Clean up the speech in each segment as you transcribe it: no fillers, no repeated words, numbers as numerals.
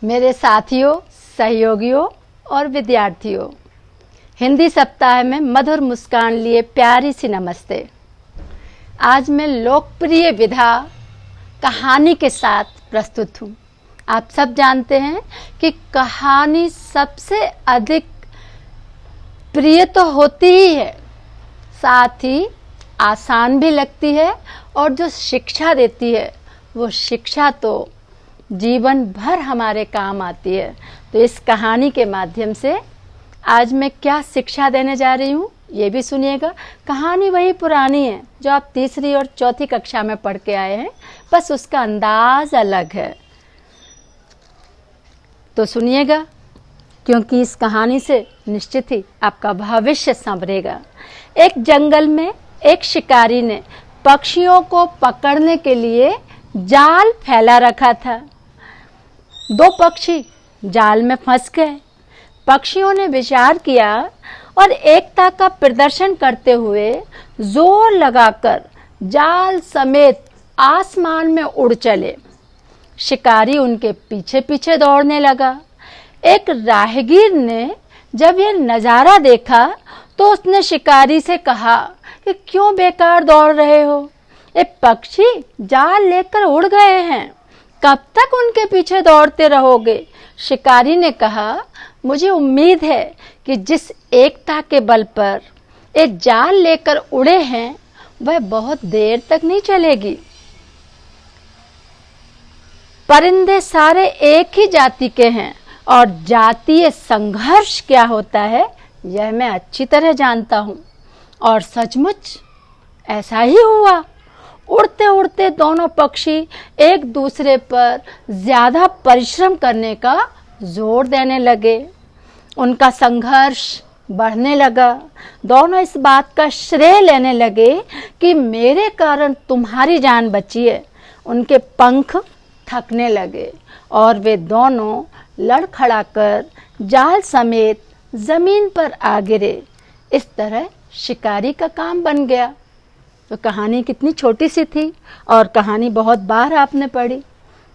मेरे साथियों, सहयोगियों और विद्यार्थियों, हिंदी सप्ताह में मधुर मुस्कान लिए प्यारी सी नमस्ते। आज मैं लोकप्रिय विधा कहानी के साथ प्रस्तुत हूँ। आप सब जानते हैं कि कहानी सबसे अधिक प्रिय तो होती ही है, साथ ही आसान भी लगती है, और जो शिक्षा देती है वो शिक्षा तो जीवन भर हमारे काम आती है। तो इस कहानी के माध्यम से आज मैं क्या शिक्षा देने जा रही हूँ ये भी सुनिएगा। कहानी वही पुरानी है जो आप तीसरी और चौथी कक्षा में पढ़ के आए हैं, बस उसका अंदाज अलग है। तो सुनिएगा, क्योंकि इस कहानी से निश्चित ही आपका भविष्य संवरेगा। एक जंगल में एक शिकारी ने पक्षियों को पकड़ने के लिए जाल फैला रखा था। दो पक्षी जाल में फंस गए। पक्षियों ने विचार किया और एकता का प्रदर्शन करते हुए जोर लगाकर जाल समेत आसमान में उड़ चले। शिकारी उनके पीछे पीछे दौड़ने लगा। एक राहगीर ने जब यह नज़ारा देखा तो उसने शिकारी से कहा कि क्यों बेकार दौड़ रहे हो? ये पक्षी जाल लेकर उड़ गए हैं, कब तक उनके पीछे दौड़ते रहोगे? शिकारी ने कहा, मुझे उम्मीद है कि जिस एकता के बल पर ये जाल लेकर उड़े हैं वह बहुत देर तक नहीं चलेगी। परिंदे सारे एक ही जाति के हैं और जातीय संघर्ष क्या होता है यह मैं अच्छी तरह जानता हूँ, और सचमुच ऐसा ही हुआ। उड़ते उड़ते दोनों पक्षी एक दूसरे पर ज्यादा परिश्रम करने का जोर देने लगे। उनका संघर्ष बढ़ने लगा। दोनों इस बात का श्रेय लेने लगे कि मेरे कारण तुम्हारी जान बची है। उनके पंख थकने लगे और वे दोनों लड़खड़ाकर जाल समेत जमीन पर आ गिरे। इस तरह शिकारी का काम बन गया। तो कहानी कितनी छोटी सी थी और कहानी बहुत बार आपने पढ़ी।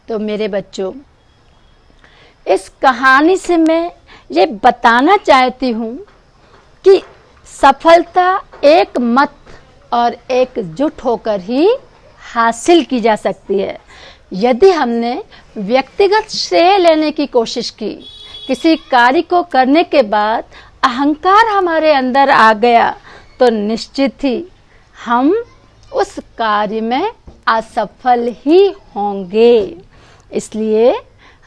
तो मेरे बच्चों, इस कहानी से मैं ये बताना चाहती हूँ कि सफलता एक मत और एकजुट होकर ही हासिल की जा सकती है। यदि हमने व्यक्तिगत श्रेय लेने की कोशिश की, किसी कार्य को करने के बाद अहंकार हमारे अंदर आ गया, तो निश्चित ही हम उस कार्य में असफल ही होंगे। इसलिए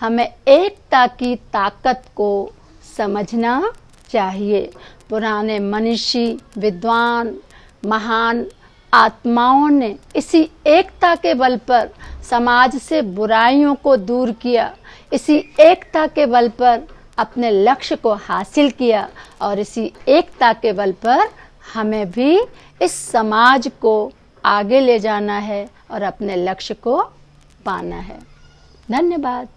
हमें एकता की ताकत को समझना चाहिए। पुराने मनीषी, विद्वान, महान आत्माओं ने इसी एकता के बल पर समाज से बुराइयों को दूर किया। इसी एकता के बल पर अपने लक्ष्य को हासिल किया, और इसी एकता के बल पर हमें भी इस समाज को आगे ले जाना है और अपने लक्ष्य को पाना है। धन्यवाद।